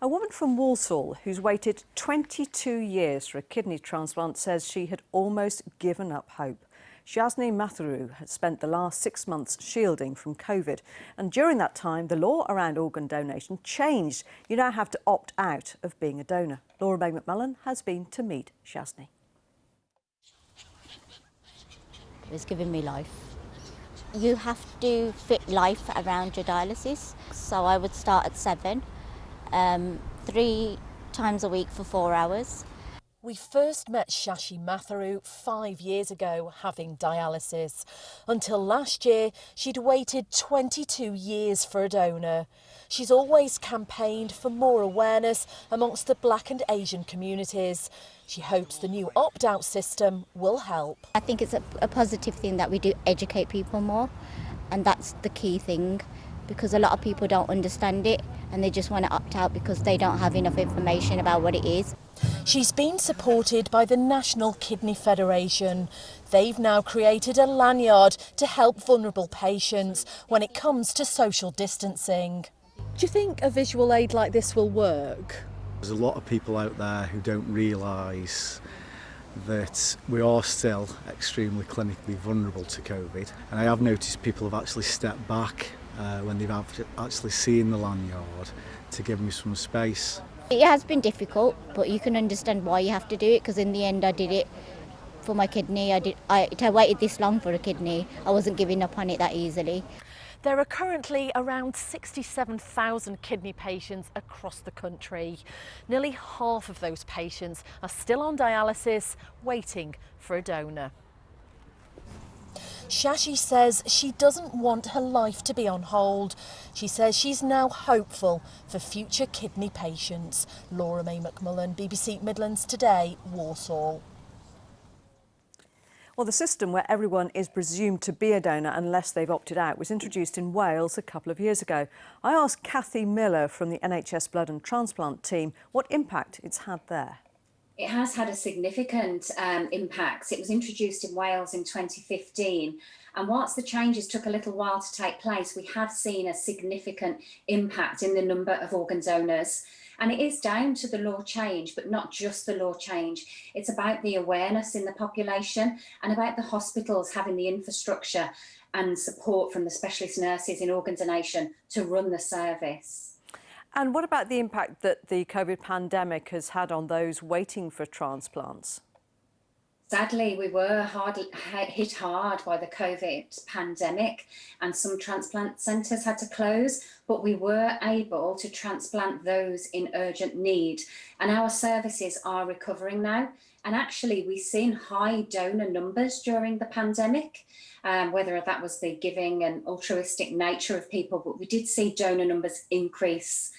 A woman from Walsall who's waited 22 years for a kidney transplant says she had almost given up hope. Shashi Matharu had spent the last 6 months shielding from COVID, and during that time the law around organ donation changed. You now have to opt out of being a donor. Laura May McMullan has been to meet Shashi. It was giving me life. You have to fit life around your dialysis, so I would start at 7, 3 times a week for 4 hours. We first met Shashi Matharu 5 years ago having dialysis. Until last year, she'd waited 22 years for a donor. She's always campaigned for more awareness amongst the Black and Asian communities. She hopes the new opt-out system will help. I think it's a positive thing that we do educate people more, and that's the key thing, because a lot of people don't understand it and they just want to opt out because they don't have enough information about what it is. She's been supported by the National Kidney Federation. They've now created a lanyard to help vulnerable patients when it comes to social distancing. Do you think a visual aid like this will work? There's a lot of people out there who don't realise that we are still extremely clinically vulnerable to COVID. And I have noticed people have actually stepped back when they've actually seen the lanyard to give me some space. It has been difficult, but you can understand why you have to do it, because in the end I did it for my kidney. I waited this long for a kidney. I wasn't giving up on it that easily. There are currently around 67,000 kidney patients across the country. Nearly half of those patients are still on dialysis, waiting for a donor. Shashi says she doesn't want her life to be on hold. She says she's now hopeful for future kidney patients. Laura May McMullan, BBC Midlands Today, Walsall. Well, the system where everyone is presumed to be a donor unless they've opted out was introduced in Wales a couple of years ago. I asked Cathy Miller from the NHS Blood and Transplant team what impact it's had there. It has had a significant impact. It was introduced in Wales in 2015, and whilst the changes took a little while to take place, we have seen a significant impact in the number of organ donors. And it is down to the law change, but not just the law change. It's about the awareness in the population and about the hospitals having the infrastructure and support from the specialist nurses in organ donation to run the service. And what about the impact that the COVID pandemic has had on those waiting for transplants? Sadly, we were hit hard by the COVID pandemic, and some transplant centres had to close, but we were able to transplant those in urgent need. And our services are recovering now. And actually, we've seen high donor numbers during the pandemic, whether that was the giving and altruistic nature of people, but we did see donor numbers increase.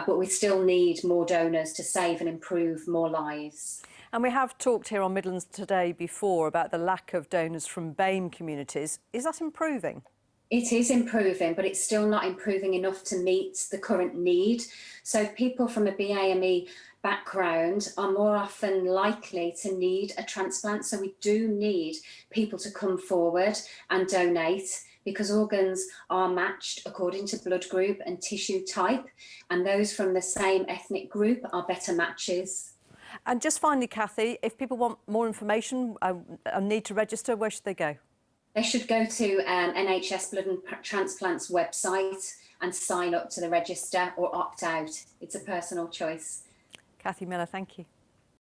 But we still need more donors to save and improve more lives. And we have talked here on Midlands Today before about the lack of donors from BAME communities. Is that improving? It is improving, but it's still not improving enough to meet the current need. So people from a BAME background are more often likely to need a transplant. So we do need people to come forward and donate, because organs are matched according to blood group and tissue type, and those from the same ethnic group are better matches. And just finally, Cathy, if people want more information and need to register, where should they go? They should go to NHS Blood and Transplant's website and sign up to the register or opt out. It's a personal choice. Cathy Miller, thank you.